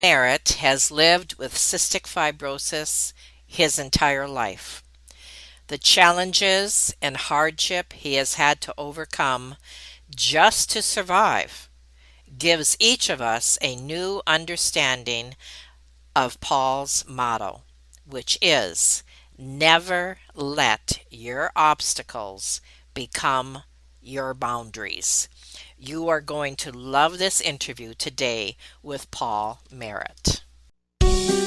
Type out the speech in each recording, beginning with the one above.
Merritt has lived with cystic fibrosis his entire life. The challenges and hardship he has had to overcome just to survive gives each of us a new understanding of Paul's motto, which is never let your obstacles become your boundaries. You are going to love this interview today with Paul Merritt.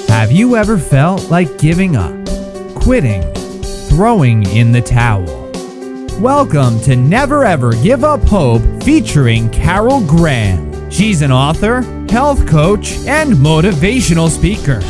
Have you ever felt like giving up, quitting, throwing in the towel? Welcome to Never Ever Give Up Hope featuring Carol Graham. She's an author, health coach, and motivational speaker.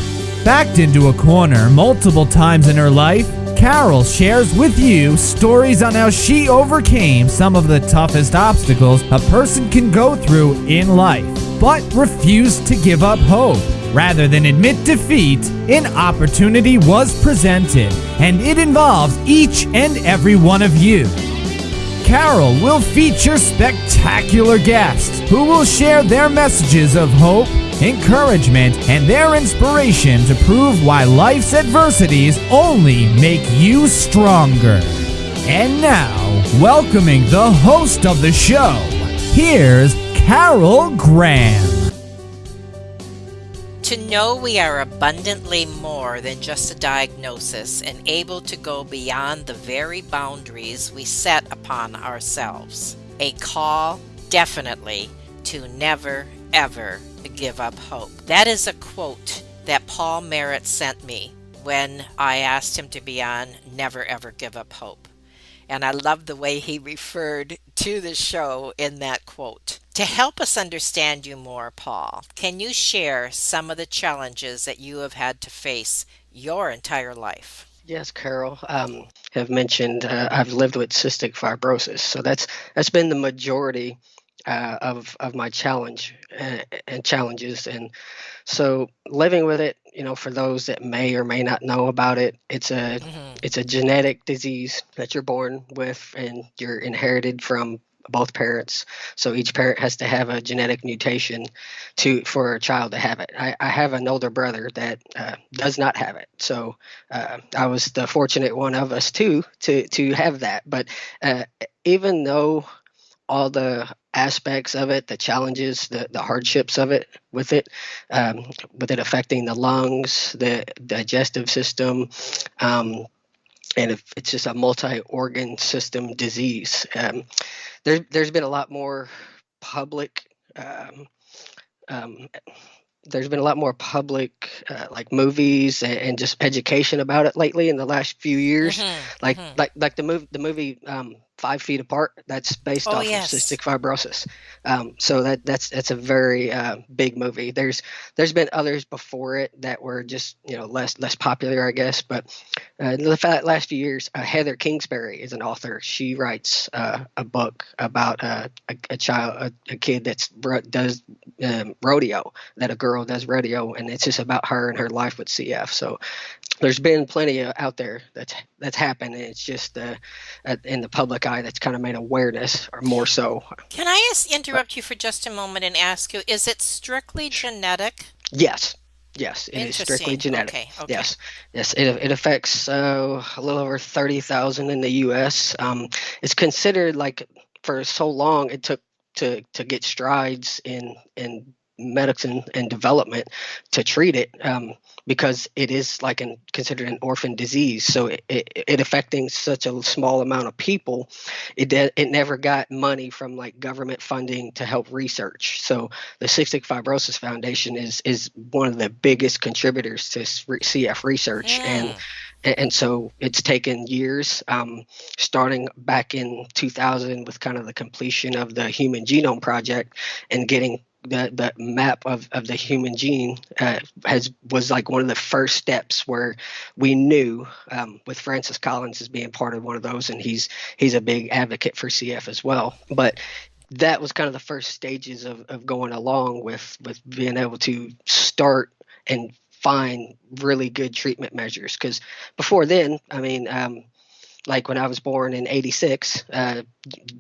Backed into a corner multiple times in her life, Carol shares with you stories on how she overcame some of the toughest obstacles a person can go through in life, but refused to give up hope. Rather than admit defeat, an opportunity was presented, and it involves each and every one of you. Carol will feature spectacular guests who will share their messages of hope, encouragement, and their inspiration to prove why life's adversities only make you stronger. And now, welcoming the host of the show, here's Carol Graham. To know we are abundantly more than just a diagnosis and able to go beyond the very boundaries we set upon ourselves. A call, definitely, to never, ever give up hope. That is a quote that Paul Merritt sent me when I asked him to be on Never Ever Give Up Hope. And I love the way he referred to the show in that quote. To help us understand you more, Paul, can you share some of the challenges that you have had to face your entire life? Yes, Carol. Have mentioned I've lived with cystic fibrosis, so that's been the majority of my challenge and challenges. And so living with it, for those that may or may not know about it, hmm it's a genetic disease that you're born with, and you're inherited from both parents. So each parent has to have a genetic mutation for a child to have it. I have an older brother that does not have it. So I was the fortunate one of us too to have that. But uh, even though all the aspects of it, the challenges, the hardships of it, with it affecting the lungs, the digestive system, and if it's just a multi-organ system disease. There's been a lot more public um, um, there's been a lot more public like movies and just education about it lately in the last few years. hmm Like hmm like the movie 5 Feet Apart. That's based Oh, off of yes. cystic fibrosis. So that's a very big movie. There's been others before it that were just less popular, I guess. But in the last few years, Heather Kingsbury is an author. She writes a book about a kid does rodeo, that a girl does rodeo, and it's just about her and her life with CF. So there's been plenty out there that's happened, and it's just in the public eye that's kind of made awareness, or more so. Can I just But interrupt you for just a moment and ask you, is it strictly genetic? yes, yes, it is strictly Interesting. genetic. Okay, okay. Yes, yes, it affects a little over 30,000 in the U.S. It's considered, like, for so long it took to get strides in medicine and development to treat it, because it is like considered an orphan disease. So it affecting such a small amount of people, it never got money from like government funding to help research. So the Cystic Fibrosis Foundation is one of the biggest contributors to CF research, and Hmm. so it's taken years, starting back in 2000 with kind of the completion of the Human Genome Project, and getting the map of the human gene was like one of the first steps where we knew, with Francis Collins as being part of one of those, and he's a big advocate for CF as well. But that was kind of the first stages of going along with being able to start and find really good treatment measures. Because before then, I mean, like when I was born in '86,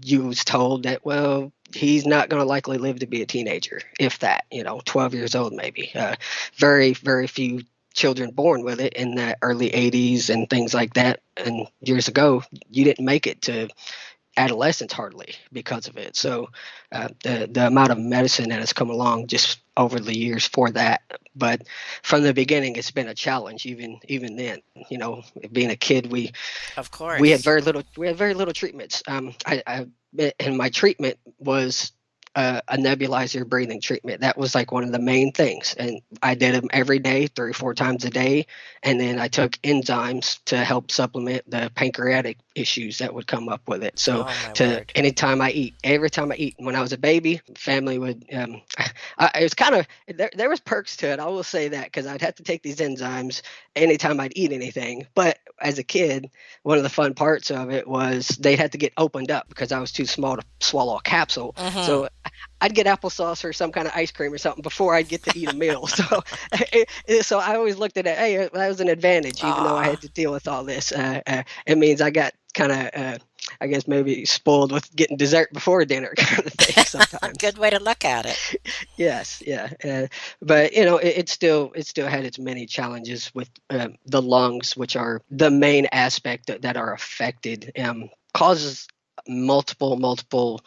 you was told that, well, he's not going to likely live to be a teenager, if that, 12 years old maybe. Very, very few children born with it in the early 80s and things like that. And years ago, you didn't make it to adolescence hardly because of it. So the amount of medicine that has come along just over the years for that. But from the beginning, it's been a challenge. Even then, being a kid, Of we had course. very little treatments. And my treatment was a nebulizer breathing treatment. That was like one of the main things, and I did them every day, 3 or 4 times a day. And then I took enzymes to help supplement the pancreatic issues that would come up with it. So Oh, my to word. every time I eat, when I was a baby, family would, it was kind of, there was perks to it. I will say that, because I'd have to take these enzymes anytime I'd eat anything. But as a kid, one of the fun parts of it was they'd have to get opened up because I was too small to swallow a capsule. Mm-hmm. So I'd get applesauce or some kind of ice cream or something before I'd get to eat a meal. So, so I always looked at it. Hey, that was an advantage, even though I Ah, had to deal with all this. It means I got kind of, I guess maybe spoiled with getting dessert before dinner kind of thing a sometimes. good way to look at it. Yes, yeah, but it still had its many challenges with the lungs, which are the main aspect that are affected. Causes multiple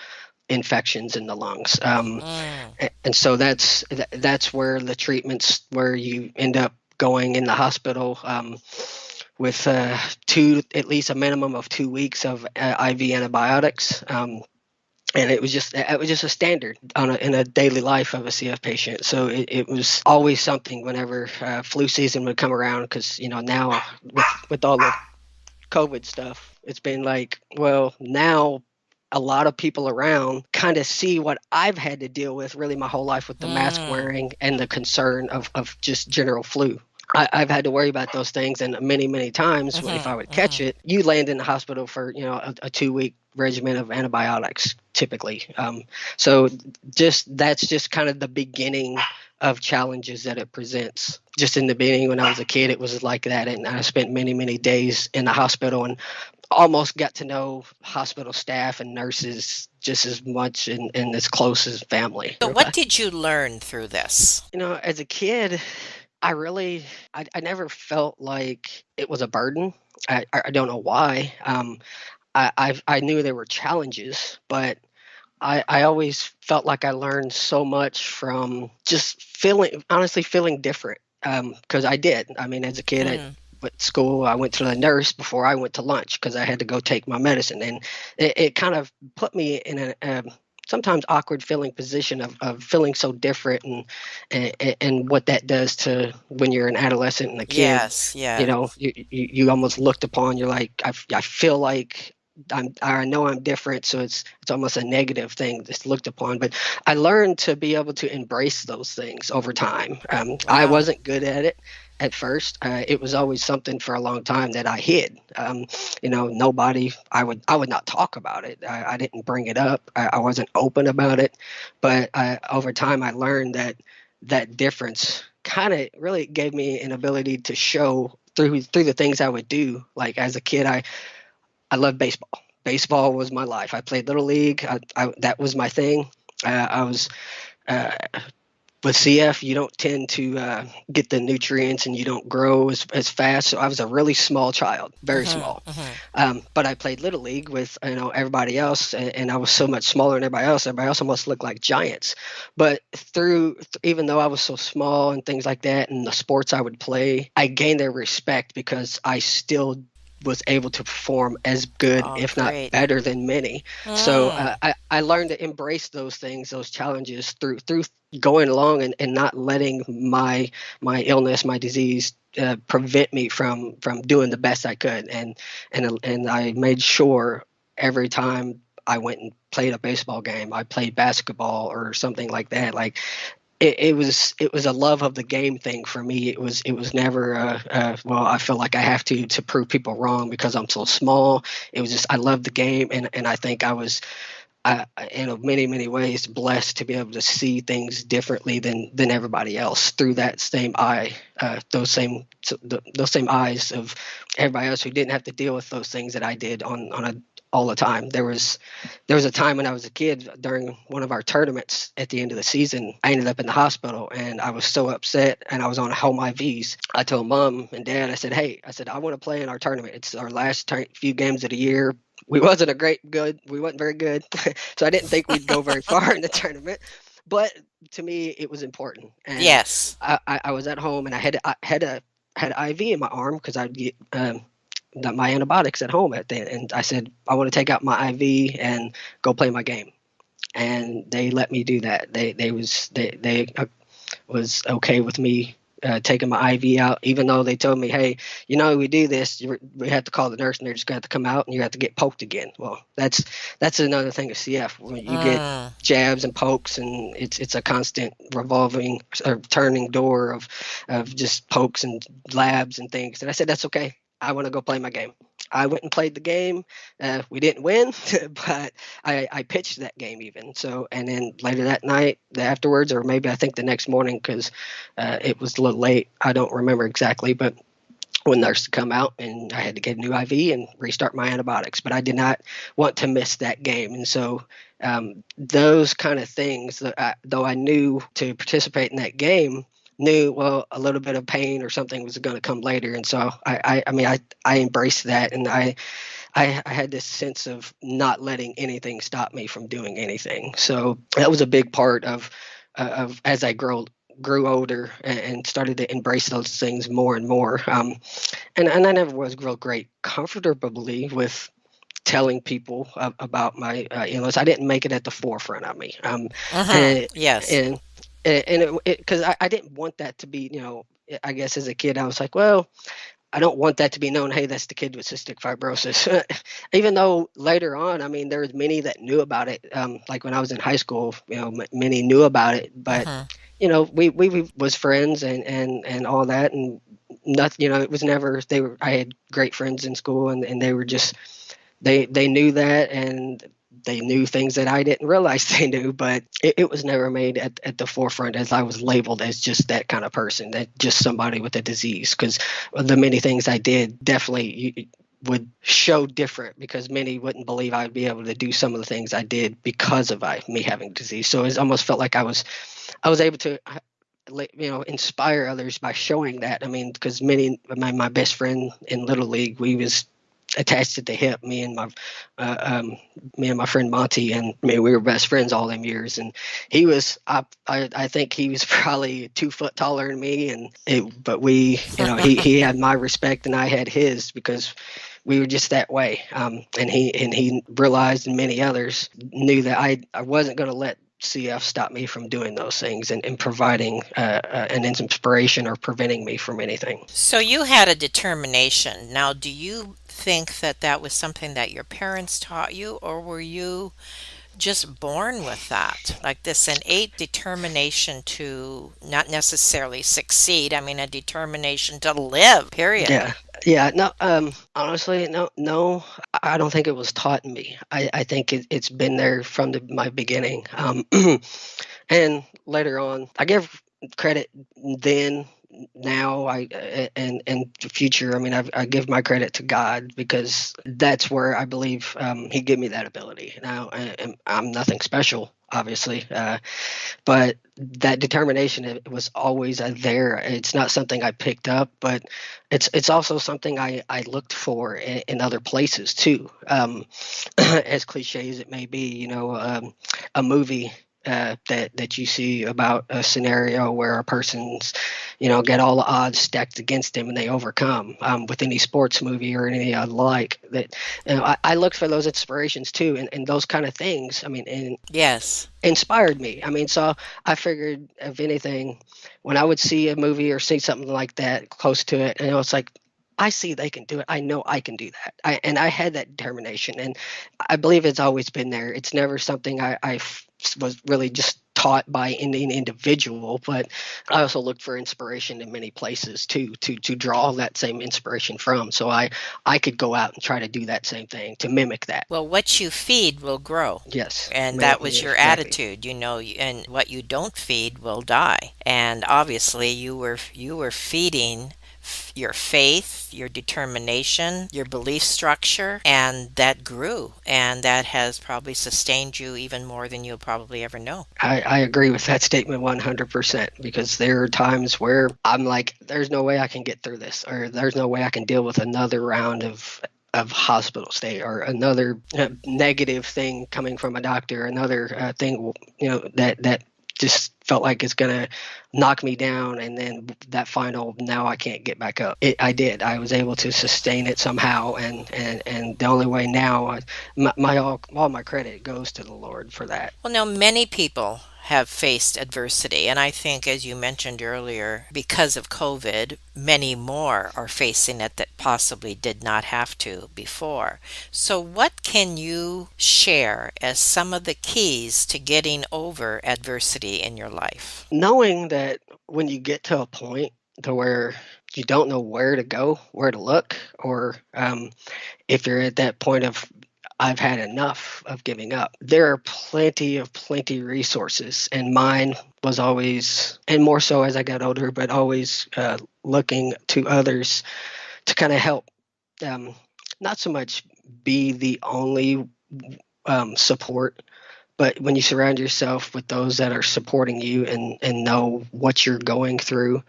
infections in the lungs, Mm. and so that's where the treatments, where you end up going in the hospital. With at least a minimum of 2 weeks of IV antibiotics, and it was just a standard in a daily life of a CF patient. So it was always something whenever flu season would come around, because now with all the COVID stuff, it's been like, well, now a lot of people around kind of see what I've had to deal with really my whole life, with the mask Mm. wearing and the concern of just general flu. I've had to worry about those things, and many times if I would Mm-hmm. catch Mm-hmm. it, you land in the hospital for a 2 week regimen of antibiotics typically. So that's just kind of the beginning of challenges that it presents. Just in the beginning, when I was a kid, it was like that, and I spent many days in the hospital, and almost got to know hospital staff and nurses just as much and as close as family. So, what did you learn through this? As a kid, I really, I never felt like it was a burden. I don't know why. I knew there were challenges, but I always felt like I learned so much from just honestly feeling different. Because I did. I mean, as a kid, Mm. at school, I went to the nurse before I went to lunch because I had to go take my medicine, and it kind of put me in a sometimes awkward feeling position of feeling so different, and what that does to when you're an adolescent and a kid. Yes, yes. You almost looked upon. You're like, I feel like I know I'm different, so it's almost a negative thing that's looked upon. But I learned to be able to embrace those things over time. I Wow. wasn't good at it at first. It was always something for a long time that I hid. Nobody. I would not talk about it. I didn't bring it up. I wasn't open about it. But over time, I learned that difference kind of really gave me an ability to show through the things I would do. Like as a kid, I loved baseball. Baseball was my life. I played little league. That was my thing. I was uh, with CF. You don't tend to get the nutrients, and you don't grow as fast. So I was a really small child, very Mm-hmm. small. Mm-hmm. But I played little league with everybody else, and I was so much smaller than everybody else. Everybody else almost looked like giants. But even though I was so small and things like that, and the sports I would play, I gained their respect because I still was able to perform as good, Oh, if not great. better than many. So Mm. I learned to embrace those things, those challenges through going along, and not letting my illness, my disease, prevent me from doing the best I could. And I made sure every time I went and played a baseball game, I played basketball or something like that. Like it was a love of the game thing for me. It was never well, I feel like I have to prove people wrong because I'm so small. It was just I love the game, and I think I was in many ways blessed to be able to see things differently than everybody else through that same eye, those same eyes of everybody else who didn't have to deal with those things that I did on all the time. There was a time when I was a kid during one of our tournaments at the end of the season. I ended up in the hospital and I was so upset and I was on home IVs. I told mom and dad, I said, hey, I want to play in our tournament. It's our last few games of the year. We wasn't very good. So I didn't think we'd go very far in the tournament. But to me, it was important. And Yes. I was at home and I had IV in my arm because I'd get my antibiotics at home and I said I want to take out my IV and go play my game, and they let me do that. They was okay with me taking my IV out, even though they told me, hey, we do this, we have to call the nurse and they're just going to come out and you have to get poked again. Well, that's another thing of CF. When you get jabs and pokes, and it's a constant revolving or turning door of just pokes and labs and things. And I said, that's okay. I want to go play my game. I went and played the game. We didn't win, but I pitched that game even. So, and then later that night, afterwards, or maybe I think the next morning, because it was a little late. I don't remember exactly, but when nurse come out and I had to get a new IV and restart my antibiotics. But I did not want to miss that game, and so those kind of things. Though I knew to participate in that game, knew well a little bit of pain or something was going to come later, and so I embraced that, and I had this sense of not letting anything stop me from doing anything. So that was a big part of as I grew older and started to embrace those things more and more. And I never was real great comfortably with telling people about my illness. I didn't make it at the forefront of me. Yes. And it because I didn't want that to be, I guess as a kid, I was like, well, I don't want that to be known. Hey, that's the kid with cystic fibrosis. Even though later on, there was many that knew about it. Like when I was in high school, many knew about it, but we was friends and all that, and nothing. It was never. I had great friends in school, and they were just they knew that, and they knew things that I didn't realize they knew, but it was never made at the forefront as I was labeled as just that kind of person, that just somebody with a disease. Because the many things I did definitely would show different, because many wouldn't believe I'd be able to do some of the things I did because of me having disease. So it almost felt like I was able to inspire others by showing that. Because my best friend in Little League, we was attached at the hip, me and my friend Monty, and we were best friends all them years. And he was, I think he was probably 2 foot taller than me, but we, he had my respect and I had his, because we were just that way. And he realized, and many others knew, that I wasn't going to let CF stop me from doing those things and providing an inspiration or preventing me from anything. So you had a determination. Now, do you think that was something that your parents taught you, or were you just born with that? Like this innate determination to not necessarily succeed, a determination to live, period. Yeah. No, honestly, no, I don't think it was taught in me. I think it's been there from my beginning. And later on, I give credit then, now, and the future. I give my credit to God, because that's where I believe He gave me that ability. Now, I'm nothing special, obviously, but that determination, it was always there. It's not something I picked up, but it's also something I looked for in other places too. As cliche as it may be, a movie that you see about a scenario where a person's get all the odds stacked against them and they overcome, with any sports movie or any like that. I looked for those inspirations too, and those kind of things. And Yes. inspired me. So I figured, if anything, when I would see a movie or see something like that close to it, and it's like, I see they can do it. I know I can do that. I had that determination, and I believe it's always been there. It's never something I was really just taught by any individual, but I also looked for inspiration in many places too, to draw that same inspiration from. So I could go out and try to do that same thing, to mimic that. Well, what you feed will grow. Yes. And that was your attitude, and what you don't feed will die. And obviously you were feeding your faith, your determination, your belief structure, and that grew, and that has probably sustained you even more than you'll probably ever know. I agree with that statement 100% because there are times where I'm like, there's no way I can get through this, or there's no way I can deal with another round of hospital stay, or another negative thing coming from a doctor, another thing, that just felt like it's gonna knock me down, and then that final, now I can't get back up. I did. I was able to sustain it somehow, and the only way now, all my credit goes to the Lord for that. Well, now, many people have faced adversity, and I think, as you mentioned earlier, because of COVID, many more are facing it that possibly did not have to before. So, what can you share as some of the keys to getting over adversity in your life? Knowing that when you get to a point to where you don't know where to go, where to look, or if you're at that point of I've had enough of giving up. There are plenty resources, and mine was always, and more so as I got older, but always looking to others to kind of help. Um, Not so much be the only support, but when you surround yourself with those that are supporting you and know what you're going through,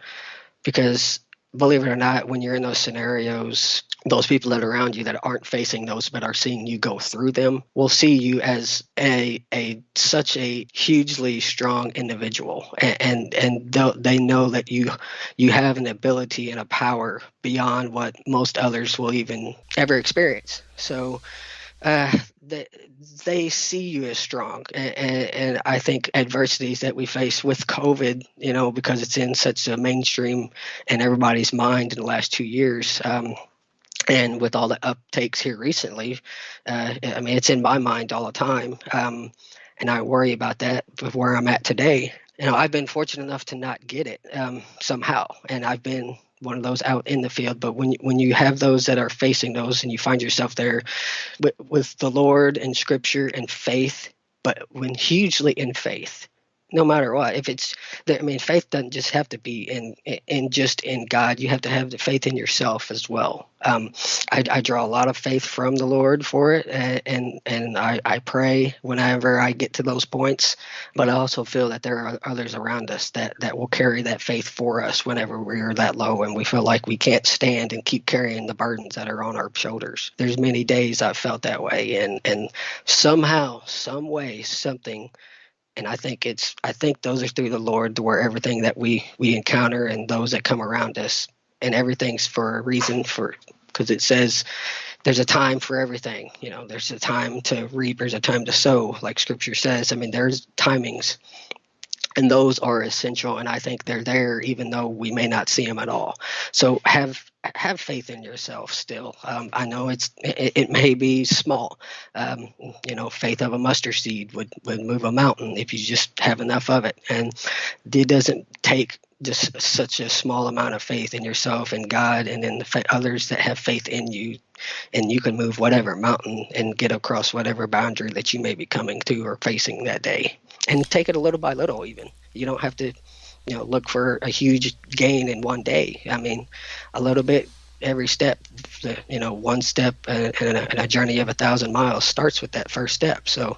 because believe it or not, when you're in those scenarios, those people that are around you that aren't facing those but are seeing you go through them will see you as a such a hugely strong individual, and they know that you have an ability and a power beyond what most others will even ever experience. So uh, they, they see you as strong, and I think adversities that we face with COVID, because it's in such a mainstream in everybody's mind in the last 2 years, and with all the uptakes here recently, I mean, it's in my mind all the time, and I worry about that with where I'm at today. I've been fortunate enough to not get it somehow, and I've been one of those out in the field. But when you have those that are facing those, and you find yourself there with the Lord and Scripture and faith, but when hugely in faith, no matter what. If it's, I mean, faith doesn't just have to be in just in God. You have to have the faith in yourself as well. I draw a lot of faith from the Lord for it, and I pray whenever I get to those points. But I also feel that there are others around us that will carry that faith for us whenever we're that low and we feel like we can't stand and keep carrying the burdens that are on our shoulders. There's many days I've felt that way, and somehow, some way, something. And I think those are through the Lord, to where everything that we encounter and those that come around us, and everything's for a reason, because it says there's a time for everything. There's a time to reap, there's a time to sow, like Scripture says. I mean, there's timings, and those are essential, and I think they're there even though we may not see them at all. So have faith in yourself still. I know it may be small. Faith of a mustard seed would move a mountain if you just have enough of it, and it doesn't take just such a small amount of faith in yourself and God, and then others that have faith in you, and you can move whatever mountain and get across whatever boundary that you may be coming to or facing that day, and take it a little by little. Even you don't have to look for a huge gain in one day. I mean, a little bit every step. One step and a journey of 1,000 miles starts with that first step. So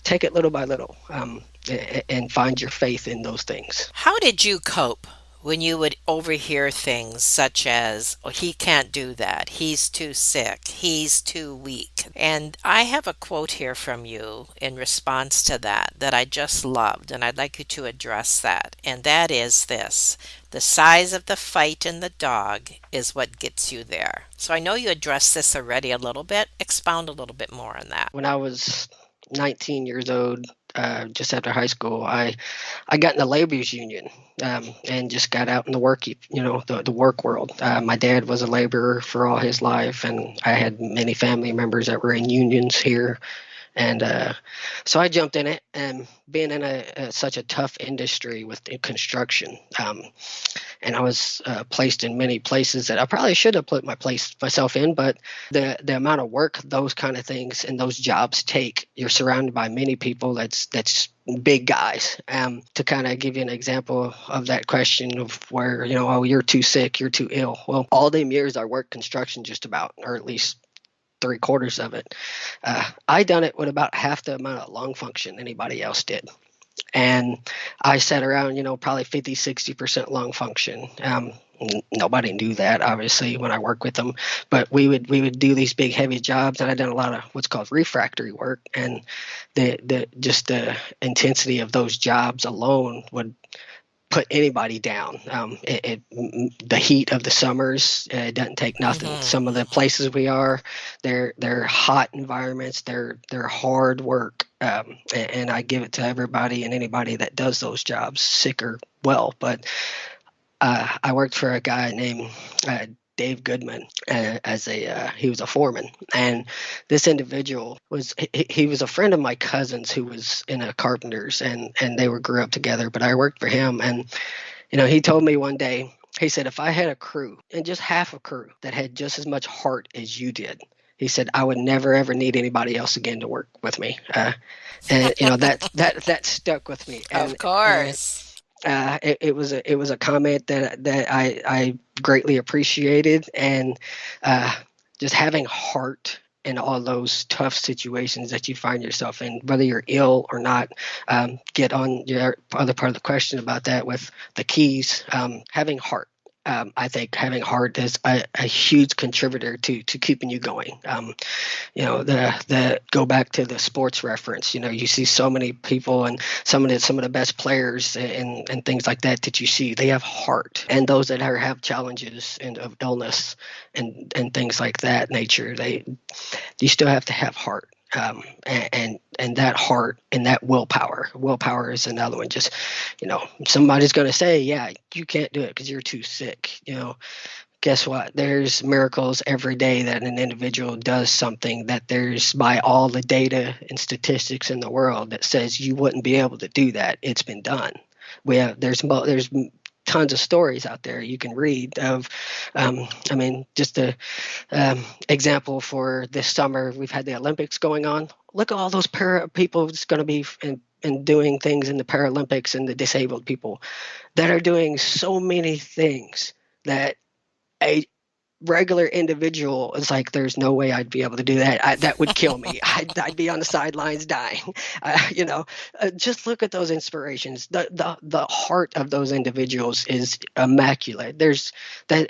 take it little by little, and find your faith in those things. How did you cope when you would overhear things such as, oh, he can't do that, he's too sick, he's too weak? And I have a quote here from you in response to that I just loved, and I'd like you to address that. And that is this: the size of the fight in the dog is what gets you there. So I know you addressed this already a little bit. Expound a little bit more on that. When I was 19 years old, just after high school, I got in the laborers union, and just got out in the work, the work world. My dad was a laborer for all his life, and I had many family members that were in unions here. And so I jumped in it, and being in such a tough industry with construction, and I was placed in many places that I probably should have put myself in, but the amount of work those kind of things and those jobs take, you're surrounded by many people that's big guys. To kind of give you an example of that question of where, oh, you're too sick, you're too ill. Well, all them years I worked construction just about, or at least 3/4 of it. I done it with about half the amount of lung function anybody else did. And I sat around, probably 50, 60% lung function. Nobody knew that, obviously, when I worked with them, but we would do these big, heavy jobs, and I done a lot of what's called refractory work, and the intensity of those jobs alone would put anybody down. The heat of the summers, it doesn't take nothing. Some of the places we are, they're hot environments. They're hard work, and I give it to everybody and anybody that does those jobs, sick or well. But I worked for a guy named Dave Goodman he was a foreman, and this individual he was a friend of my cousin's who was in a carpenter's, and they grew up together. But I worked for him, and he told me one day, he said, if I had a crew, and just half a crew, that had just as much heart as you did, he said, I would never ever need anybody else again to work with me. And that stuck with me. Of course. It was a comment that I greatly appreciated, and just having heart in all those tough situations that you find yourself in, whether you're ill or not. Get on your other part of the question about that with the keys. Having heart. I think having heart is a huge contributor to keeping you going. The go back to the sports reference. You see so many people and some of the best players and things like that you see. They have heart, and those that have challenges and of illness and things like that nature, you still have to have heart. And that heart and that willpower. Willpower is another one. Just, somebody's going to say, yeah, you can't do it because you're too sick. Guess what? There's miracles every day that an individual does something that there's, by all the data and statistics in the world, that says you wouldn't be able to do that. It's been done. There's tons of stories out there you can read of. Just a example for this summer, we've had the Olympics going on. Look at all those people that's going to be and doing things in the Paralympics, and the disabled people that are doing so many things that a regular individual is like, there's no way I'd be able to do that. That would kill me. I'd be on the sidelines dying. Just look at those inspirations. The heart of those individuals is immaculate. There's that,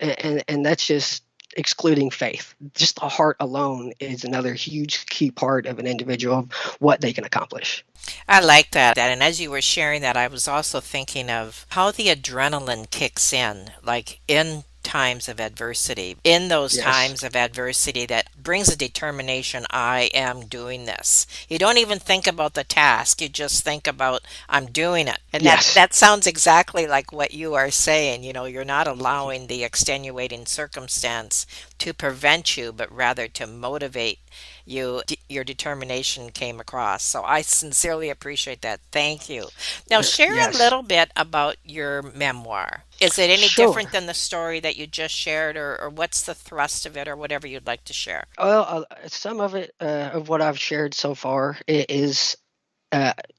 and that's just excluding faith. Just the heart alone is another huge key part of an individual, of what they can accomplish. I like that. And as you were sharing that, I was also thinking of how the adrenaline kicks in, like in times of adversity. In those Yes. times of adversity, that brings a determination, I am doing this. You don't even think about the task, you just think about, I'm doing it. And Yes. that sounds exactly like what you are saying. You're not allowing the extenuating circumstance to prevent you, but rather to motivate you. Your determination came across. So I sincerely appreciate that. Thank you. Now, share a Yes. little bit about your memoir. Is it any Sure. different than the story that you just shared, or what's the thrust of it, or whatever you'd like to share? Well, some of it, of what I've shared so far, is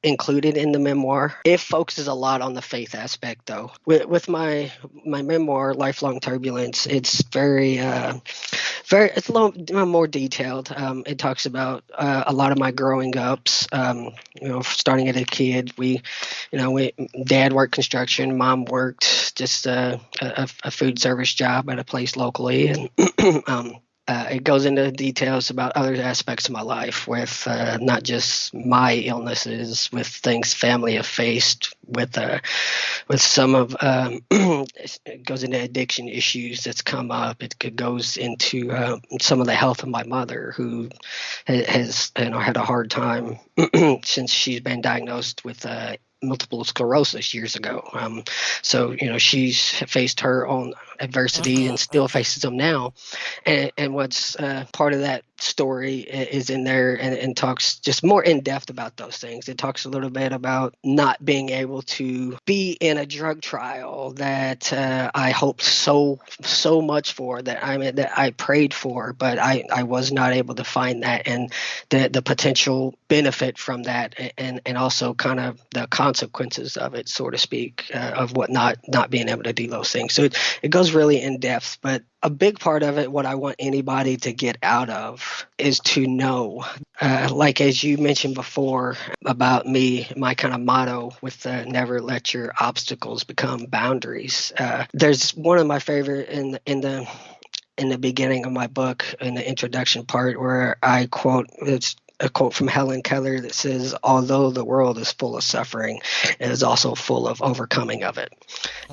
included in the memoir. It focuses a lot on the faith aspect, though. With my memoir, Lifelong Turbulence, it's it's a little more detailed. It talks about a lot of my growing ups. Starting as a kid, Dad worked construction, Mom worked just a food service job at a place locally, and it goes into details about other aspects of my life, with not just my illnesses, with things family have faced, with some of it goes into addiction issues that's come up. It goes into some of the health of my mother, who has had a hard time since she's been diagnosed with multiple sclerosis years ago. So she's faced her own adversity and still faces them now. And what's part of that story is in there, and talks just more in depth about those things. It talks a little bit about not being able to be in a drug trial that I hoped so much for, that I prayed for, but I was not able to find that, and the potential benefit from that, and also kind of the consequences of it, so to speak, of what not being able to do those things. So it goes really in depth, but a big part of it, what I want anybody to get out of, is to know, like as you mentioned before about me, my kind of motto with never let your obstacles become boundaries. There's one of my favorite in the beginning of my book, in the introduction part, where I quote, it's a quote from Helen Keller that says, "Although the world is full of suffering, it is also full of overcoming of it."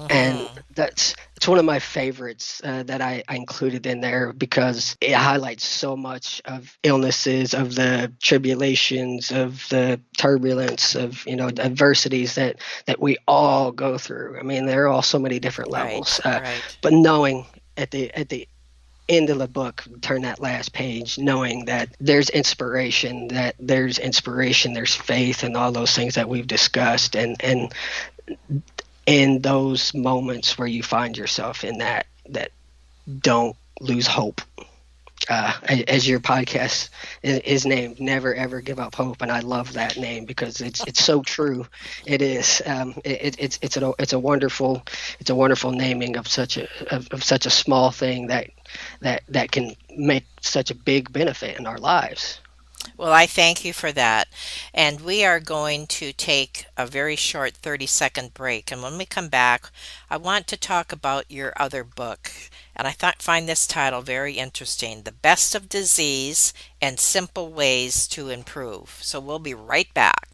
And it's one of my favorites that I included in there, because it highlights so much of illnesses, of the tribulations, of the turbulence, of the adversities that we all go through. I mean, there are all so many different levels. Right. But knowing at the end of the book, turn that last page, knowing that there's inspiration, there's faith, and all those things that we've discussed, and in those moments where you find yourself in that don't lose hope. As your podcast is named, Never Ever Give Up Hope, and I love that name because it's so true. It is. It's a wonderful naming of such a small thing that can make such a big benefit in our lives. Well, I thank you for that. And we are going to take a very short 30-second break. And when we come back, I want to talk about your other book. And I find this title very interesting, The Best of Disease and Simple Ways to Improve. So we'll be right back.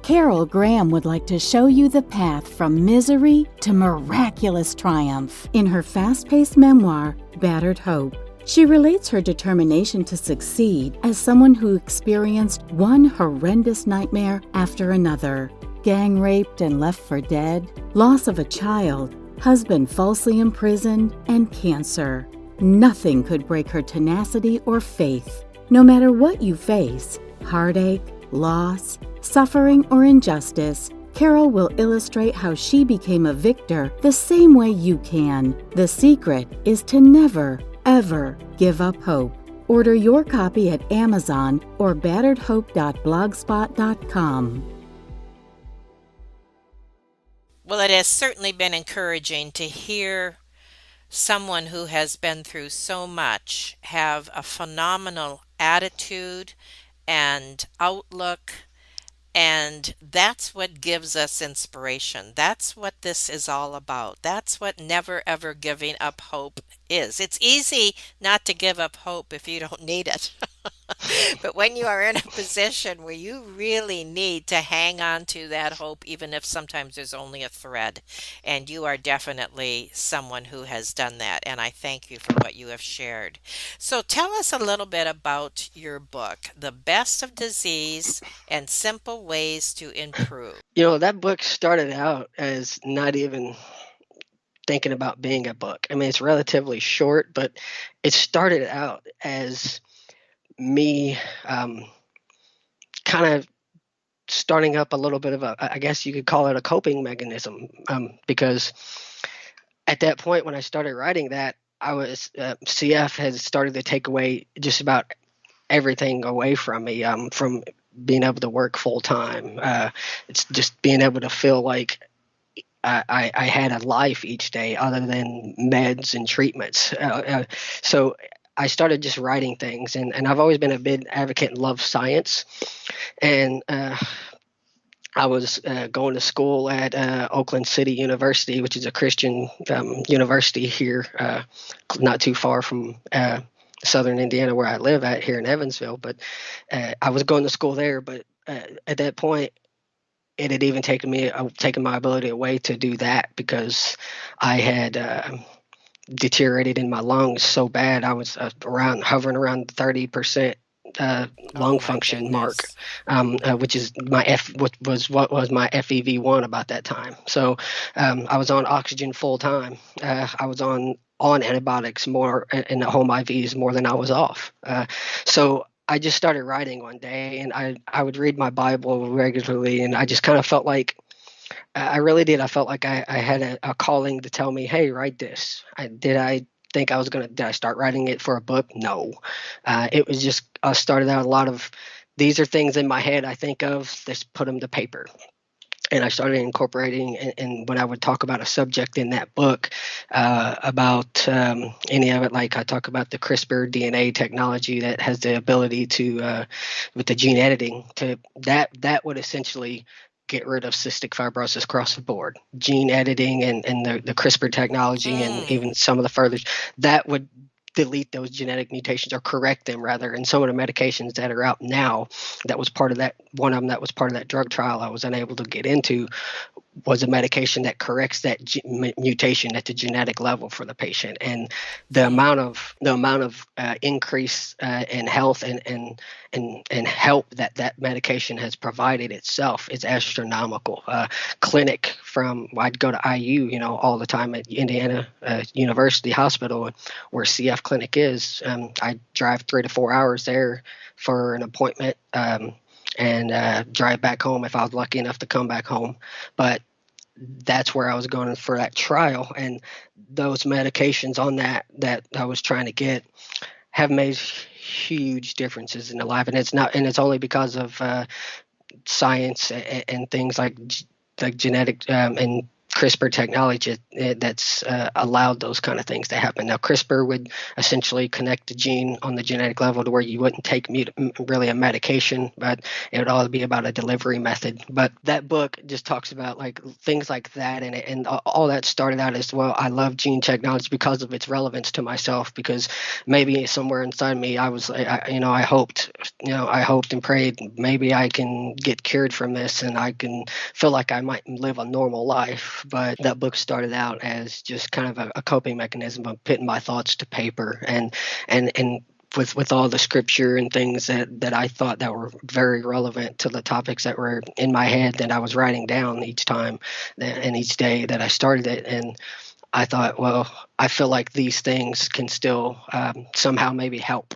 Carol Graham would like to show you the path from misery to miraculous triumph in her fast-paced memoir, Battered Hope. She relates her determination to succeed as someone who experienced one horrendous nightmare after another: gang raped and left for dead, loss of a child, husband falsely imprisoned, and cancer. Nothing could break her tenacity or faith. No matter what you face, heartache, loss, suffering, or injustice, Carol will illustrate how she became a victor the same way you can. The secret is to never, ever give up hope. Order your copy at Amazon or batteredhope.blogspot.com. Well, it has certainly been encouraging to hear someone who has been through so much have a phenomenal attitude and outlook. And that's what gives us inspiration. That's what this is all about. That's what never ever giving up hope is. It's easy not to give up hope if you don't need it. But when you are in a position where you really need to hang on to that hope, even if sometimes there's only a thread, and you are definitely someone who has done that. And I thank you for what you have shared. So tell us a little bit about your book, The Best of Disease and Simple Ways to Improve. That book started out as not even thinking about being a book. I mean, it's relatively short, but it started out as me kind of starting up a little bit of I guess you could call it a coping mechanism, because at that point when I started writing that, I was CF has started to take away just about everything away from me, from being able to work full time. It's just being able to feel like I had a life each day other than meds and treatments. So I started just writing things, and I've always been a big advocate and love science. And I was going to school at Oakland City University, which is a Christian university here, not too far from southern Indiana, where I live at here in Evansville. But I was going to school there, but at that point, it had even taken my ability away to do that, because I had deteriorated in my lungs so bad. I was hovering around 30% lung function mark, which is what was my FEV1 about that time. So I was on oxygen full time. I was on on antibiotics more and home IVs more than I was off. So I just started writing one day, and I would read my Bible regularly, and I just kind of felt like I really did. I felt like I had a calling to tell me, hey, write this. I think I was going to, did I start writing it for a book? No. It was just, I started out a lot of, these are things in my head I think of, just put them to paper. And I started incorporating, and when I would talk about a subject in that book, about any of it, like I talk about the CRISPR DNA technology that has the ability to, with the gene editing, to that would essentially get rid of cystic fibrosis across the board. Gene editing and the CRISPR technology and Hmm. even some of the further, that would delete those genetic mutations or correct them rather. And some of the medications that are out now, that was part of that, one of them that was part of that drug trial I was unable to get into, was a medication that corrects that mutation at the genetic level for the patient. And the amount of increase in health and help that that medication has provided itself is astronomical. Clinic from, I'd go to IU, all the time at Indiana University Hospital, where CF clinic is. I drive 3 to 4 hours there for an appointment. And drive back home if I was lucky enough to come back home. But that's where I was going for that trial. And those medications on that I was trying to get have made huge differences in the life. And it's only because of science and things like genetic and CRISPR technology that's allowed those kind of things to happen. Now, CRISPR would essentially connect the gene on the genetic level to where you wouldn't take really a medication, but it would all be about a delivery method. But that book just talks about like things like that, and all that started out as, well, I love gene technology because of its relevance to myself. Because maybe somewhere inside me, I hoped and prayed maybe I can get cured from this and I can feel like I might live a normal life. But that book started out as just kind of a coping mechanism of putting my thoughts to paper, and with all the scripture and things that I thought that were very relevant to the topics that were in my head that I was writing down each time and each day that I started it. And I thought, well, I feel like these things can still somehow maybe help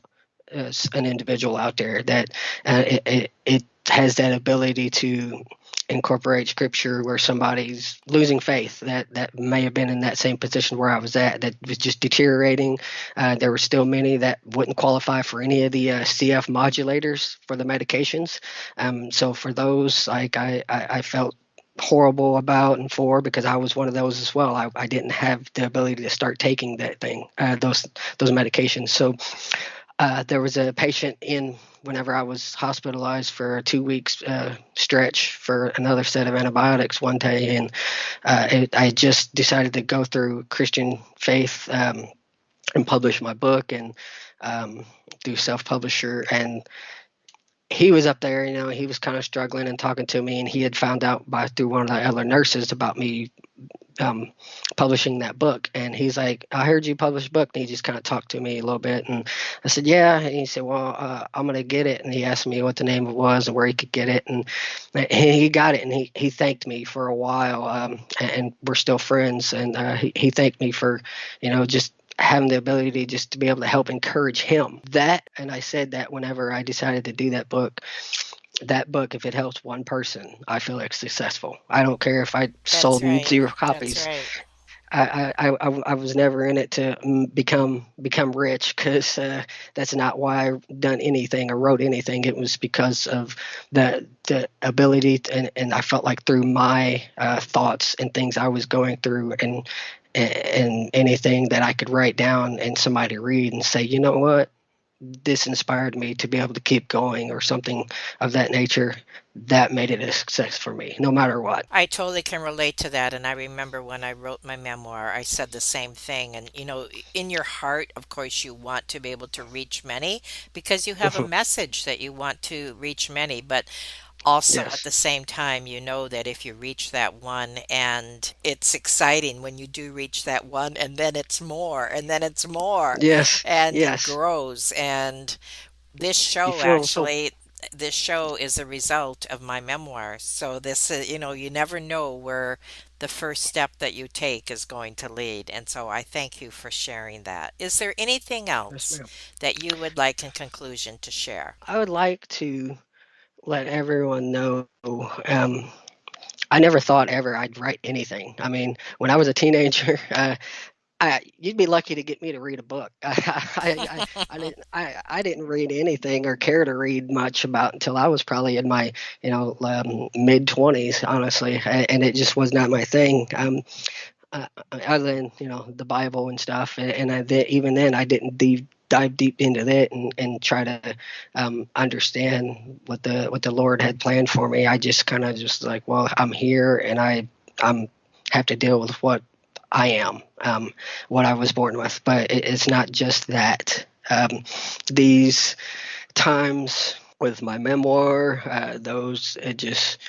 an individual out there, that it has that ability to incorporate scripture where somebody's losing faith that may have been in that same position where I was at, that was just deteriorating. There were still many that wouldn't qualify for any of the CF modulators for the medications. So for those, like I felt horrible about and for, because I was one of those as well. I didn't have the ability to start taking that thing, those medications. So there was a patient in whenever I was hospitalized for a 2 weeks stretch for another set of antibiotics one day, and I just decided to go through Christian faith and publish my book and do self-publisher. And he was up there, he was kind of struggling and talking to me, and he had found out through one of the other nurses about me um, publishing that book. And he's like, I heard you publish a book. And he just kind of talked to me a little bit. And I said, yeah. And he said, well, I'm going to get it. And he asked me what the name was and where he could get it. And he got it. And he thanked me for a while. And we're still friends. And he thanked me for, just having the ability just to be able to help encourage him. And I said that whenever I decided to do that book, if it helps one person, I feel like successful. I don't care if I That's sold right. 0 That's copies. right. I was never in it to become rich, because that's not why I done anything or wrote anything. It was because of the ability and I felt like through my thoughts and things I was going through, and anything that I could write down and somebody read and say, you know what, this inspired me to be able to keep going, or something of that nature, that made it a success for me, no matter what. I totally can relate to that. And I remember when I wrote my memoir, I said the same thing. And, in your heart, of course, you want to be able to reach many because you have a message that you want to reach many. But also at Yes. the same time, you know that if you reach that one, and it's exciting when you do reach that one, and then it's more, and then it's more, Yes. and it Yes. grows. And this You show feel so. actually this show is a result of my memoir. So this is, you never know where the first step that you take is going to lead. And so I thank you for sharing that. Is there anything Yes, else ma'am. that you would like in conclusion to share? I would like to let everyone know. I never thought ever I'd write anything. I mean, when I was a teenager, you'd be lucky to get me to read a book. I didn't read anything or care to read much about until I was probably in my mid 20s, honestly, and it just was not my thing. Other than the Bible and stuff, and even then I didn't dive deep into that and try to understand what the Lord had planned for me. I just kind of just like, well, I'm here and I'm have to deal with what I am, what I was born with. But it's not just that. These times with my memoir, those it just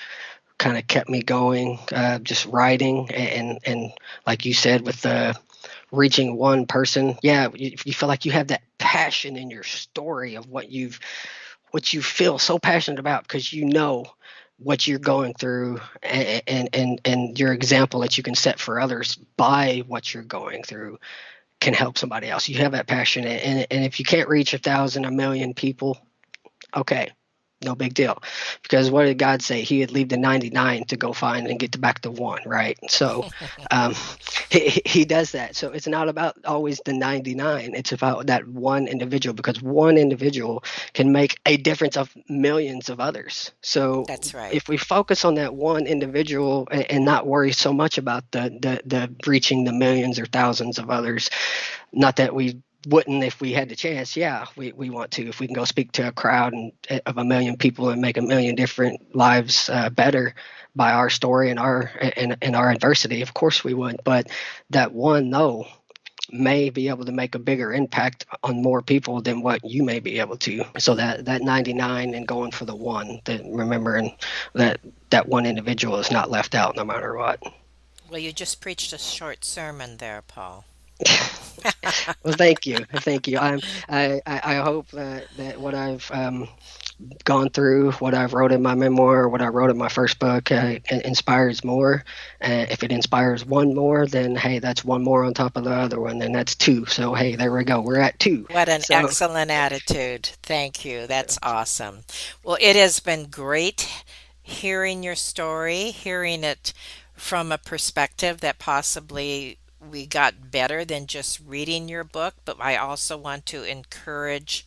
kind of kept me going, just writing and like you said, with the reaching one person. Yeah, you feel like you have that passion in your story of what you feel so passionate about because what you're going through and your example that you can set for others by what you're going through can help somebody else. You have that passion, and if you can't reach 1,000, 1,000,000 people, okay, no big deal. Because what did God say? He would leave the 99 to go find and get back the one, right? So um, he does that. So it's not about always the 99. It's about that one individual, because one individual can make a difference of millions of others. So That's right. if we focus on that one individual and not worry so much about the reaching the millions or thousands of others, not that we wouldn't if we had the chance. Yeah, we want to. If we can go speak to a crowd of 1,000,000 people and make 1,000,000 different lives better by our story and our adversity, of course we would. But that one, though, may be able to make a bigger impact on more people than what you may be able to. So that 99 and going for the one, that remembering that one individual is not left out no matter what. Well, you just preached a short sermon there, Paul. Well, thank you, thank you. I hope that what I've gone through, what I've wrote in my memoir, what I wrote in my first book, inspires more. If it inspires one more, then hey, that's one more on top of the other one, and that's two. So hey, there we go. We're at two. What an So excellent attitude. Thank you. That's awesome. Well, it has been great hearing your story, hearing it from a perspective that possibly we got better than just reading your book. But I also want to encourage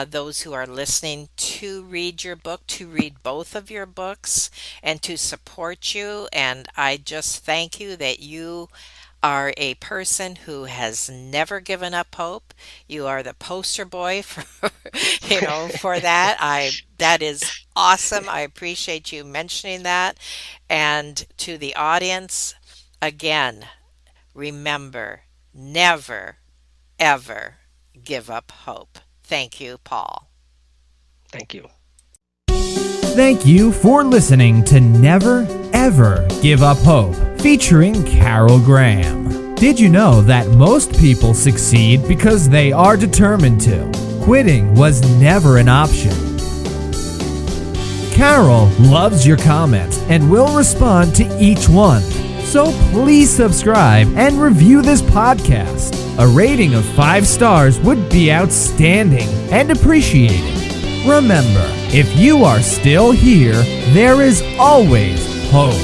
those who are listening to read your book, to read both of your books, and to support you. And I just thank you that you are a person who has never given up hope. You are the poster boy for for that. That is awesome. I appreciate you mentioning that. And to the audience, again, remember, never ever give up hope. Thank you, Paul. thank you. Thank you for listening to Never Ever Give Up Hope, featuring Carol Graham. Did you know that most people succeed because they are determined to? Quitting was never an option. Carol loves your comments and will respond to each one. So please subscribe and review this podcast. A rating of 5 stars would be outstanding and appreciated. Remember, if you are still here, there is always hope.